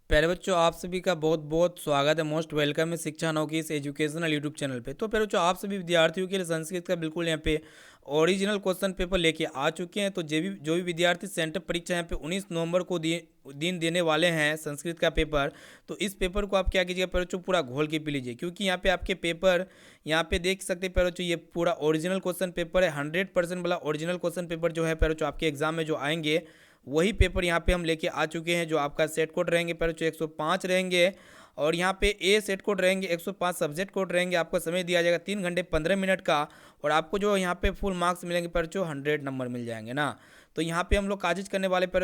प्यारे बच्चों, आप सभी का बहुत बहुत स्वागत है। मोस्ट वेलकम है शिक्षा नव की इस एजुकेशनल यूट्यूब चैनल पे। तो प्यारे बच्चों, आप सभी विद्यार्थियों के लिए संस्कृत का बिल्कुल यहाँ पे ओरिजिनल क्वेश्चन पेपर लेके आ चुके हैं। तो जो भी विद्यार्थी सेंटर परीक्षा यहाँ पे 19 नवंबर को दिन देने वाले हैं संस्कृत का पेपर, तो इस पेपर को आप क्या कीजिएगा प्यारे बच्चों, पूरा घोल के पी लीजिए, क्योंकि यहाँ पे आपके पेपर यहाँ पे देख सकते हैं प्यारे बच्चों, ये पूरा ओरिजिनल क्वेश्चन पेपर है। 100% वाला ओरिजिनल क्वेश्चन पेपर जो है प्यारे बच्चों आपके एग्जाम में जो आएंगे वही पेपर यहाँ पे हम लेके आ चुके हैं। जो आपका सेट कोड रहेंगे पर 105 रहेंगे, और यहाँ पे ए सेट कोड रहेंगे 105, सब्जेक्ट कोड रहेंगे। आपको समय दिया जाएगा 3 घंटे 15 मिनट का, और आपको जो यहाँ पे फुल मार्क्स मिलेंगे पर 100 नंबर मिल जाएंगे ना। तो यहाँ पे हम लोग काजिज करने वाले पर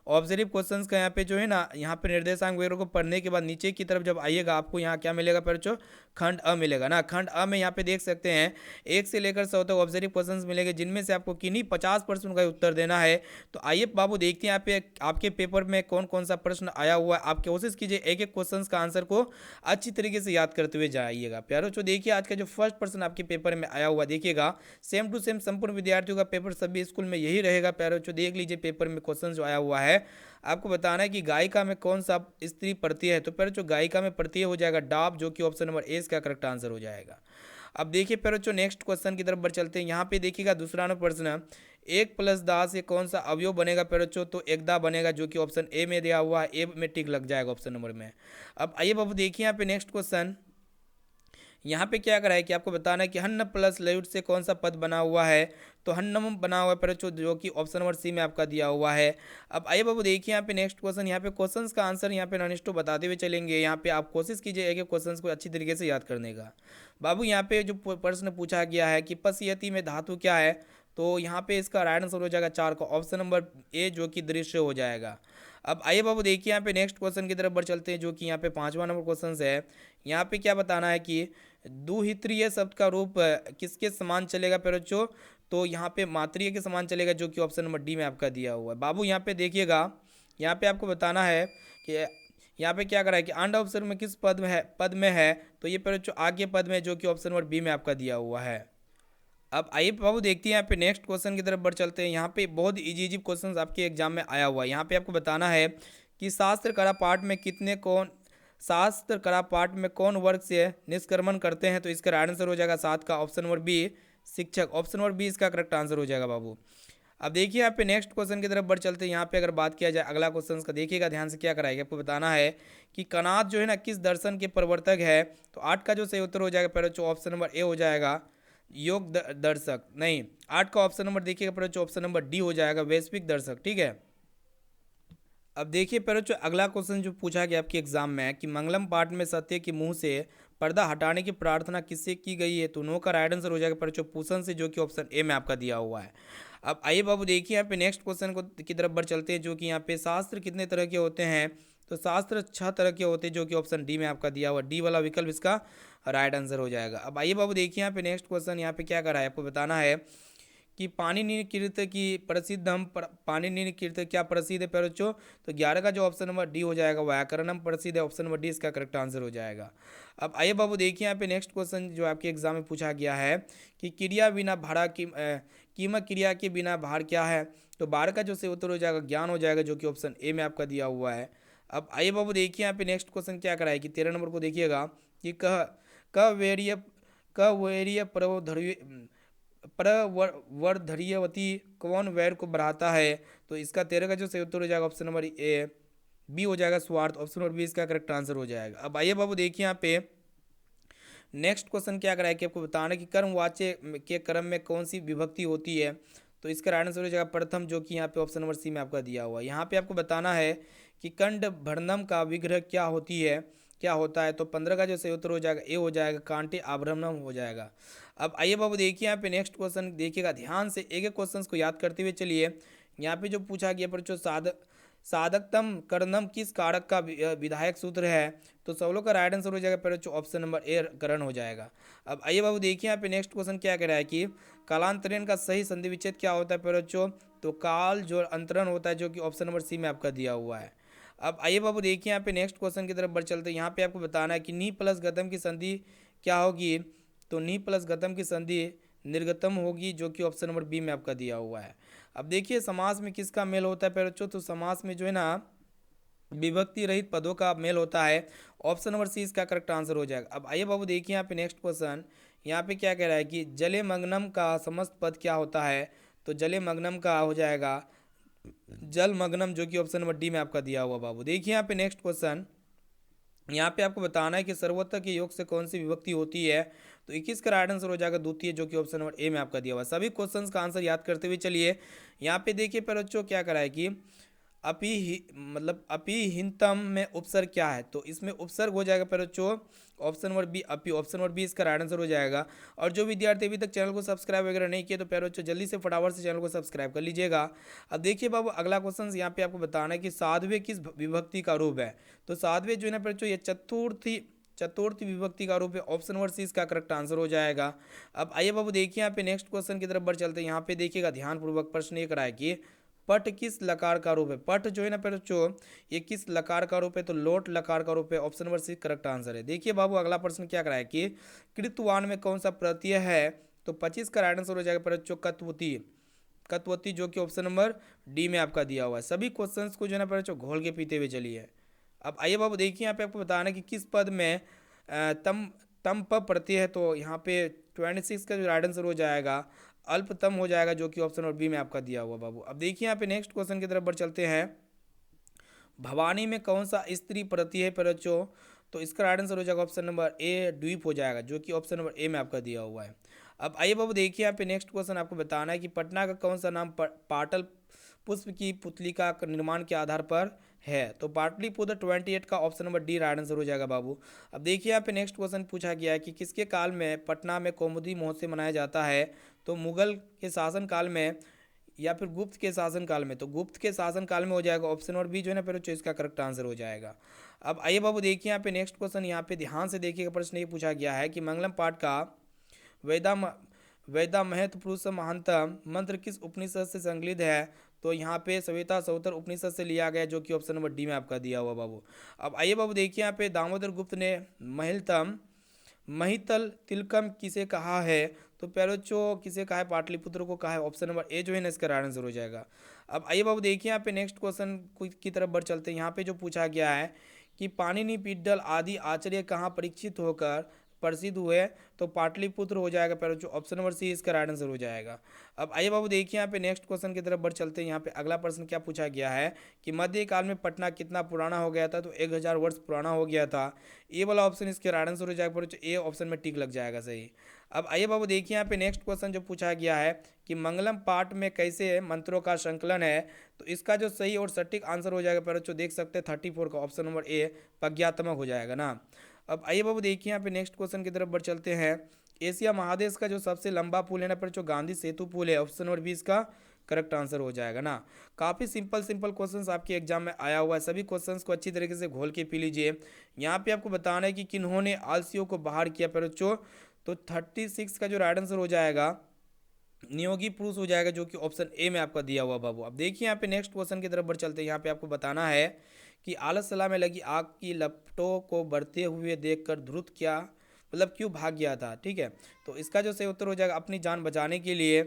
ऑब्जर्व क्वेश्चंस का यहाँ पे जो है ना, यहाँ पे निर्देशांक वगैरह को पढ़ने के बाद नीचे की तरफ जब आइएगा आपको यहाँ क्या मिलेगा पर खंड अ मिलेगा ना। खंड अ में यहाँ पे देख सकते हैं 1 से लेकर 100 तक ऑब्जर्व क्वेश्चंस मिलेंगे, जिनमें से आपको किन्हीं 50% का उत्तर देना है। तो आइए बाबू देखते हैं यहाँ पे आपके पेपर में कौन कौन सा प्रश्न आया हुआ है। आप कोशिश कीजिए एक एक क्वेश्चन का आंसर को अच्छी तरीके से याद करते हुए जाइएगा। प्यारो जो देखिए आज का जो फर्स्ट प्रश्न आपके पेपर में आया हुआ देखिएगा, सेम टू सेम संपूर्ण विद्यार्थियों का पेपर सभी स्कूल में यही रहेगा। प्यारो जो देख लीजिए पेपर में क्वेश्चन जो आया हुआ है, आपको बताना है कि गायिका में कौन सा स्त्री प्रत्यय है। तो प्यारो जो गायिका में प्रत्यय हो जाएगा डाब, जो कि ऑप्शन नंबर ए इसका करेक्ट आंसर हो जाएगा। अब देखिए प्यारो जो नेक्स्ट क्वेश्चन की तरफ बढ़ चलते हैं। यहाँ पे देखिएगा दूसरा नंबर प्रश्न, 1 + दा से कौन सा अवयव बनेगा प्यारो बच्चों, तो एकदा बनेगा, जो कि ऑप्शन ए में दिया हुआ है। ए में टिक लग जाएगा ऑप्शन नंबर में। अब आइए बाबू देखिए यहाँ पे नेक्स्ट क्वेश्चन, यहाँ पे क्या करा है कि आपको बताना है कि हन्न प्लस लयुट से कौन सा पद बना हुआ है। तो हन्नम बना हुआ है पर जो कि ऑप्शन नंबर सी में आपका दिया हुआ है। अब आइए बाबू देखिए यहाँ पे नेक्स्ट क्वेश्चन, यहाँ पे क्वेश्चंस का आंसर यहाँ पे नॉनिस्टो बताते हुए चलेंगे। यहाँ पे आप कोशिश कीजिए एक एक क्वेश्चंस को अच्छी तरीके से याद करने का। बाबू यहाँ पे जो प्रश्न पूछा गया है कि पश्यति में धातु क्या है, तो यहाँ पे इसका राइट आंसर हो जाएगा 4 का ऑप्शन नंबर ए, जो कि दृश्य हो जाएगा। अब आइए बाबू देखिए यहाँ पे नेक्स्ट क्वेश्चन की तरफ बढ़ चलते हैं, जो कि यहाँ पे 5वां नंबर क्वेश्चन है। यहाँ पे क्या बताना है कि दुहित्रीय शब्द का रूप किसके समान चलेगा प्यारे बच्चों, तो यहाँ पे मात्रीय के समान चलेगा, जो कि ऑप्शन नंबर डी में आपका दिया हुआ है। बाबू यहाँ पे देखिएगा, यहाँ पे आपको बताना है कि यहाँ पे क्या करा है कि अंड ऑप्शन में किस पद में है, तो ये प्यारे बच्चों आगे पद में, जो कि ऑप्शन नंबर बी में आपका दिया हुआ है। अब आइए बाबू देखते हैं यहाँ पे नेक्स्ट क्वेश्चन की तरफ बढ़ चलते हैं। यहाँ पे बहुत इजी इजी क्वेश्चन आपके एग्जाम में आया हुआ है। यहाँ पे आपको बताना है कि शास्त्र कला पाठ में शास्त्र कला पाठ में कौन वर्ग से निष्क्रमण करते हैं, तो इसका राइट आंसर हो जाएगा 7 का ऑप्शन नंबर बी, शिक्षक। ऑप्शन नंबर बी इसका करेक्ट आंसर हो जाएगा बाबू। अब देखिए यहाँ पे नेक्स्ट क्वेश्चन की तरफ बढ़ चलते हैं। यहाँ पे अगर बात किया जाए अगला क्वेश्चन का, देखिएगा ध्यान से क्या कराएगा। आपको बताना है कि कनाद जो है ना किस दर्शन के प्रवर्तक है। तो 8 का जो सही उत्तर हो जाएगा पहले जो ऑप्शन नंबर ए हो जाएगा, योग दर्शक। नहीं, 8 का ऑप्शन नंबर देखिएगा पहले जो ऑप्शन नंबर डी हो जाएगा, वैश्विक दर्शक। ठीक है। अब देखिए पहले जो अगला क्वेश्चन जो पूछा गया आपके एग्जाम में कि मंगलम पाठ में सत्य के मुंह से पर्दा हटाने की प्रार्थना किससे की गई है, तो नो का राइट आंसर हो जाएगा पर जो पूषण से, जो कि ऑप्शन ए में आपका दिया हुआ है। अब आइए बाबू देखिए यहाँ पे नेक्स्ट क्वेश्चन को की तरफ बढ़ चलते हैं, जो कि यहाँ पे शास्त्र कितने तरह के होते हैं, तो शास्त्र 6 तरह के होते हैं, जो कि ऑप्शन डी में आपका दिया हुआ, डी वाला विकल्प इसका राइट आंसर हो जाएगा। अब आइए बाबू देखिए यहाँ पे नेक्स्ट क्वेश्चन, यहाँ पे क्या करा है, आपको बताना है कि पाणिनि कृत की प्रसिद्ध पाणिनि कृत क्या प्रसिद्ध है प्यारे बच्चों, तो 11 का जो ऑप्शन नंबर डी हो जाएगा, व्याकरणम प्रसिद्ध है। ऑप्शन नंबर डी इसका करेक्ट आंसर हो जाएगा। अब आइए बाबू देखिए यहाँ पे नेक्स्ट क्वेश्चन जो आपके एग्जाम में पूछा गया है कि क्रिया बिना भाड़ा की कीमत क्रिया के बिना भार क्या है, तो 12 का जो सही उत्तर हो जाएगा ज्ञान हो जाएगा, जो कि ऑप्शन ए में आपका दिया हुआ है। अब आइए बाबू देखिए यहाँ पे नेक्स्ट क्वेश्चन क्या कराए कि 13 नंबर को देखिएगा कि कवैर्य प्रवर्धरीयवती कौन वैर को बढ़ाता है, तो इसका 13 का जो सही उत्तर हो जाएगा ऑप्शन नंबर ए, बी हो जाएगा स्वार्थ। ऑप्शन नंबर बी इसका करेक्ट आंसर हो जाएगा। अब आइए बाबू देखिए यहाँ पे नेक्स्ट क्वेश्चन क्या कराया कि आपको बताना कि कर्मवाच्य के क्रम में कौन सी विभक्ति होती है, तो इसका राइट आंसर हो जाएगा प्रथम, जो कि यहाँ पे ऑप्शन नंबर सी में आपका दिया हुआ है। यहाँ पे आपको बताना है कि कंड भरणम का विग्रह क्या होती है, क्या होता है, तो 15 का जो सही उत्तर हो जाएगा ए हो जाएगा, कांटे आभरणम हो जाएगा। अब आइए बाबू देखिए यहाँ पे नेक्स्ट क्वेश्चन देखिएगा ध्यान से, एक एक क्वेश्चन को याद करते हुए चलिए। यहाँ पे जो पूछा गया पर जो साधकतम करणम किस कारक का विधायक सूत्र है, तो सवालों का राइट आंसर हो जाएगा पहले ऑप्शन नंबर ए करण हो जाएगा। अब आइए बाबू देखिए यहाँ पे नेक्स्ट क्वेश्चन क्या कह रहा है कि कालांतरण का सही संधि विच्छेद क्या होता है पहले, तो काल जो अंतरण होता है, जो कि ऑप्शन नंबर सी में आपका दिया हुआ है। अब आइए बाबू देखिए यहाँ पे नेक्स्ट क्वेश्चन की तरफ बढ़ चलते हैं। यहाँ पे आपको बताना है कि नी प्लस गतम की संधि क्या होगी, तो नी प्लस गतम की संधि निर्गतम होगी, जो कि ऑप्शन नंबर बी में आपका दिया हुआ है। अब देखिए समास में किसका मेल होता है पहले, तो समास में जो है ना विभक्ति रहित पदों का मेल होता है। ऑप्शन नंबर सी इसका करेक्ट आंसर हो जाएगा। अब आइए बाबू देखिए यहाँ पे नेक्स्ट क्वेश्चन, यहाँ पे क्या कह रहा है कि जले मग्नम का समस्त पद क्या होता है। तो जले मग्नम का हो जाएगा जल मग्नम, जो कि ऑप्शन नंबर डी में आपका दिया हुआ बाबू। देखिए यहाँ पे नेक्स्ट क्वेश्चन, यहाँ पे आपको बताना है कि सर्वोत्तर के योग से कौन सी विभक्ति होती है। तो 21 का राइट आंसर हो जाएगा द्वितीय, जो कि ऑप्शन नंबर ए में आपका दिया हुआ है। सभी क्वेश्चंस का आंसर याद करते हुए चलिए। यहाँ पे देखिए पर बच्चों क्या करा है कि मतलब अपिहिंतम में उपसर्ग क्या है। तो इसमें उपसर्ग हो जाएगा पर बच्चों ऑप्शन नंबर बी अपी, ऑप्शन नंबर बी इसका राइट आंसर हो जाएगा। और जो विद्यार्थी अभी तक चैनल को सब्सक्राइब वगैरह नहीं किए तो प्यारे बच्चों जल्दी से फटाफट से चैनल को सब्सक्राइब कर लीजिएगा। अब देखिए बाबू अगला क्वेश्चन यहाँ पे आपको बताना है कि साध्वी किस विभक्ति का रूप है। तो साध्वी जो है ना बच्चों ये चतुर्थी विभक्ति का रूप है। ऑप्शन नंबर सी इसका करेक्ट आंसर हो जाएगा। अब आइए बाबू देखिए यहाँ पे नेक्स्ट क्वेश्चन की तरफ बढ़ चलते हैं। यहाँ पे देखिएगा ध्यानपूर्वक, प्रश्न ये करा है कि पट किस लकार का रूप है। पट जो है ना बच्चों ये किस लकार का रूप है। तो लोट लकार का रूप है। Option number C correct answer है। देखिए बाबू अगला प्रश्न क्या कराया कि कृतवान में कौन सा प्रत्यय है। तो 25 का राइट आंसर हो जाएगा बच्चों कत्वती, कत्वती जो कि ऑप्शन नंबर डी में आपका दिया हुआ है। सभी क्वेश्चंस को जो है ना बच्चों घोल के पीते हुए चलिए। अब आइए बाबू देखिए यहाँ पे आपको बताना है कि किस पद में तम तम प प्रत्यय है। तो यहाँ पे 26 का जो राइट आंसर हो जाएगा अल्पतम हो जाएगा, जो कि ऑप्शन नंबर बी में आपका दिया हुआ बाबू। अब देखिए यहाँ पे नेक्स्ट क्वेश्चन की तरफ बढ़ चलते हैं। भवानी में कौन सा स्त्री प्रत्यय है पर बच्चों। तो इसका राइट आंसर हो जाएगा ऑप्शन नंबर ए द्वीप हो जाएगा, जो कि ऑप्शन नंबर ए में आपका दिया हुआ है। अब आइए बाबू देखिए यहाँ पे नेक्स्ट क्वेश्चन आपको बताना है कि पटना का कौन सा नाम पाटल पुष्प की पुतली का निर्माण के आधार पर है। तो पाटलिपुत्र 28 का option number D right answer हो जाएगा बाबू। अब देखिए यहाँ पे नेक्स्ट क्वेश्चन पूछा गया है कि किसके काल में पटना में कौमुदी महोत्सव मनाया जाता है। तो मुगल के शासन काल में या फिर गुप्त के शासन काल में। तो गुप्त के शासन काल में हो जाएगा। ऑप्शन नंबर बी जो है ना फिर इसका करेक्ट आंसर हो जाएगा। अब आइए बाबू देखिए यहाँ पे नेक्स्ट क्वेश्चन, यहाँ पे ध्यान से देखिएगा, प्रश्न ये पूछा गया है कि मंगलम पाठ का वेदा वेदा महत पुरुष महानतम मंत्र किस उपनिषद से संकलित है। तो यहाँ पे सविता सौतर उपनिषद से लिया गया, जो कि ऑप्शन नंबर डी में आपका दिया हुआ बाबू। अब आइए बाबू देखिए यहाँ पे दामोदर गुप्त ने महिलतम महितल तिलकम किसे कहा है। तो प्यारोचो किसे कहा है, पाटलिपुत्र को कहा है। ऑप्शन नंबर ए जो है ना इसका राइट आंसर हो जाएगा। अब आइए बाबू देखिए यहाँ पे नेक्स्ट क्वेश्चन की तरफ बढ़ चलते हैं। यहाँ पे जो पूछा गया है कि पाणिनि पिड्डल आदि आचार्य कहाँ परीक्षित होकर प्रसिद्ध हुए। तो पाटलिपुत्र हो जाएगा प्यारोचो, ऑप्शन नंबर सी इसका राइट आंसर हो जाएगा। अब आइए बाबू देखिए यहाँ पे नेक्स्ट क्वेश्चन की तरफ बढ़ चलते हैं। यहाँ पे अगला प्रश्न क्या पूछा गया है कि मध्यकाल में पटना कितना पुराना हो गया था। तो 1000 वर्ष पुराना हो गया था। ए वाला ऑप्शन इसके राइट आंसर हो जाएगा पर ए ऑप्शन में टिक लग जाएगा सही। अब आइए बाबू देखिए यहाँ पे नेक्स्ट क्वेश्चन जो पूछा गया है कि मंगलम पाठ में कैसे मंत्रों का संकलन है। तो इसका जो सही और सटीक आंसर हो जाएगा पर बच्चों देख सकते हैं 34 का ऑप्शन नंबर ए प्रज्ञात्मक हो जाएगा ना। अब आइए बाबू देखिए यहाँ पे नेक्स्ट क्वेश्चन की तरफ बढ़ चलते हैं। एशिया महादेश का जो सबसे लंबा पुल है ना पर जो गांधी सेतु पुल है, ऑप्शन नंबर बी इसका करेक्ट आंसर हो जाएगा ना। काफ़ी सिंपल सिंपल क्वेश्चंस आपके एग्जाम में आया हुआ है। सभी क्वेश्चंस को अच्छी तरीके से घोल के पी लीजिए। यहाँ पे आपको बताना है कि किन्होंने आलसियों को बाहर किया पर बच्चों। तो 36 का जो राइट आंसर हो जाएगा नियोगी पुरुष हो जाएगा, जो कि ऑप्शन ए में आपका दिया हुआ बाबू। अब देखिए यहाँ पे नेक्स्ट क्वेश्चन की तरफ बढ़ चलते हैं। यहाँ पे आपको बताना है कि आलस सलाह में लगी आग की लपटों को बढ़ते हुए देखकर ध्रुव क्या मतलब क्यों भाग गया था। ठीक है, तो इसका जो सही उत्तर हो जाएगा अपनी जान बचाने के लिए।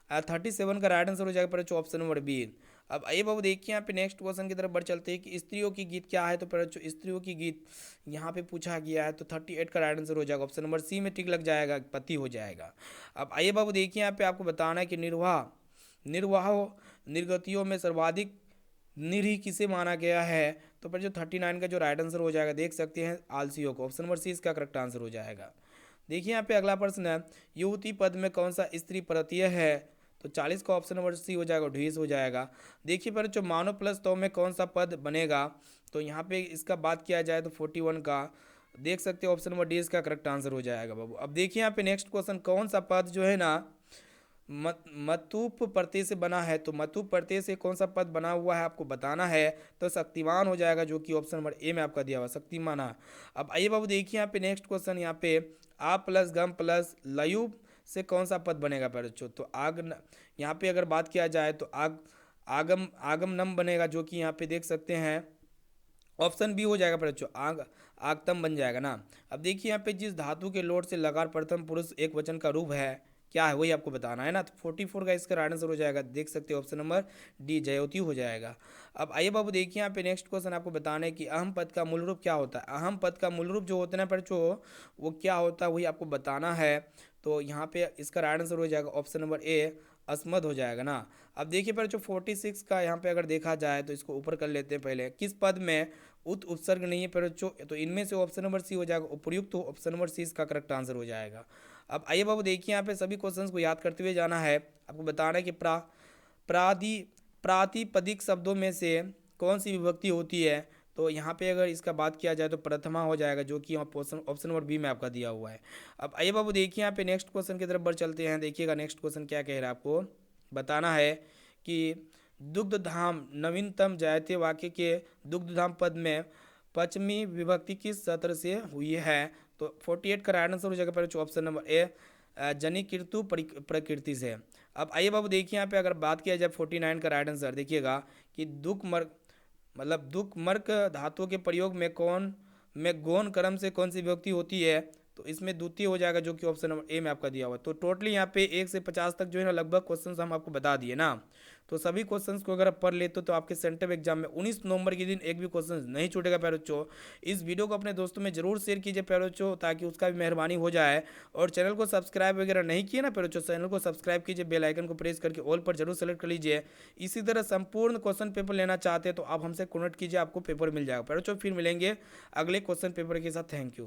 37 का राइट आंसर हो जाएगा पर ऑप्शन नंबर बी। अब आइए बाबू देखिए यहाँ पे नेक्स्ट क्वेश्चन की तरफ बढ़ चलते हैं कि स्त्रियों की गीत क्या है। तो पर स्त्रियों की गीत यहाँ पे पूछा गया है। तो 38 का राइट आंसर हो जाएगा, ऑप्शन नंबर सी में टिक लग जाएगा, पति हो जाएगा। अब आइए बाबू देखिए यहाँ पे आपको बताना है कि निर्वाह निर्गतियों में सर्वाधिक निरीह किसे माना गया है। तो पर जो 39 का जो राइट आंसर हो जाएगा देख सकते हैं आलसियों को, ऑप्शन नंबर सी इसका करेक्ट आंसर हो जाएगा। देखिए यहाँ पे अगला प्रश्न है युवती पद में कौन सा स्त्री प्रत्यय है। तो 40 का ऑप्शन नंबर सी हो जाएगा, ढीस हो जाएगा। देखिए पर जो मानव प्लस तो में कौन सा पद बनेगा। तो यहाँ पे इसका बात किया जाए तो 41 का देख सकते हो, ऑप्शन नंबर डी इसका करेक्ट आंसर हो जाएगा बाबू। अब देखिए यहाँ पे नेक्स्ट क्वेश्चन कौन सा पद जो है ना मतूप प्रत्यय से बना है। तो मतूप प्रत्यय से कौन सा पद बना हुआ है आपको बताना है। तो शक्तिमान हो जाएगा, जो कि ऑप्शन नंबर ए में आपका दिया हुआ शक्तिमान। अब आइए बाबू देखिए यहाँ पे नेक्स्ट क्वेश्चन, यहाँ पे आ प्लस गम प्लस लयुब से कौन सा पद बनेगा बच्चों। तो यहाँ पे अगर बात किया जाए तो आगम आगमनम बनेगा, जो कि यहाँ पे देख सकते हैं ऑप्शन बी हो जाएगा बच्चों आगतम बन जाएगा ना। अब देखिए यहाँ पे जिस धातु के लोट से लकार प्रथम पुरुष एक वचन का रूप है क्या है वही आपको बताना है ना। तो 44 का इसका राइट आंसर हो जाएगा, देख सकते हो ऑप्शन नंबर डी जयोति हो जाएगा। अब आइए बाबू देखिए यहाँ पे नेक्स्ट क्वेश्चन आपको बताना है कि अहम पद का मूल रूप क्या होता है। अहम पद का मूल रूप जो होता है ना बच्चों, वो क्या होता है वही आपको बताना है। तो यहाँ पे इसका राइट आंसर हो जाएगा ऑप्शन नंबर ए अस्मद हो जाएगा ना। अब देखिए पर जो 46 का यहाँ पे अगर देखा जाए तो इसको ऊपर कर लेते हैं पहले। किस पद में उत उपसर्ग नहीं है पर जो, तो इनमें से ऑप्शन नंबर सी हो जाएगा उपर्युक्त, तो ऑप्शन नंबर सी इसका करेक्ट आंसर हो जाएगा। अब आइए बाबू देखिए यहाँ पे सभी क्वेश्चंस को याद करते हुए जाना है। आपको बताना है कि प्रादि प्रातिपदिक शब्दों में से कौन सी विभक्ति होती है। तो यहाँ पे अगर इसका बात किया जाए तो प्रथमा हो जाएगा, जो कि यहाँ ऑप्शन नंबर बी में आपका दिया हुआ है। अब आइए बाबू देखिए यहाँ पे नेक्स्ट क्वेश्चन की तरफ बढ़ चलते हैं। देखिएगा नेक्स्ट क्वेश्चन क्या कह रहा है, आपको बताना है कि दुग्ध धाम नवीनतम जायते वाक्य के दुग्ध धाम पद में पश्चिमी विभक्ति किस सत्र से हुई है। तो 48 का राइट आंसर हो जाएगा पर ऑप्शन नंबर ए जनि कीर्तु प्रकृति से। अब आइए बाबू देखिए यहाँ पे अगर बात किया जाए 49 का राइट आंसर देखिएगा कि दुख मर्क मतलब दुख मर्क धातुओं के प्रयोग में गौण क्रम से कौन सी विभक्ति होती है। तो इसमें द्वितीय हो जाएगा, जो कि ऑप्शन नंबर ए में आपका दिया हुआ है। तो टोटली यहाँ पे 1 से 50 तक जो है ना लगभग क्वेश्चंस हम आपको बता दिए ना। तो सभी क्वेश्चंस को अगर आप पढ़ लेते हो तो आपके सेंट्रल एग्जाम में 19 नवंबर के दिन एक भी क्वेश्चन नहीं छूटेगा प्यारे बच्चों। इस वीडियो को अपने दोस्तों में जरूर शेयर कीजिए प्यारे बच्चों, ताकि उसका भी मेहरबानी हो जाए। और चैनल को सब्सक्राइब वगैरह नहीं किए ना प्यारे बच्चों, चैनल को सब्सक्राइब कीजिए, बेल आइकन को प्रेस करके ऑल पर जरूर सेलेक्ट कर लीजिए। इसी तरह संपूर्ण क्वेश्चन पेपर लेना चाहते हैं तो आप हमसे कॉन्टेक्ट कीजिए, आपको पेपर मिल जाएगा प्यारे बच्चों। फिर मिलेंगे अगले क्वेश्चन पेपर के साथ। Thank you.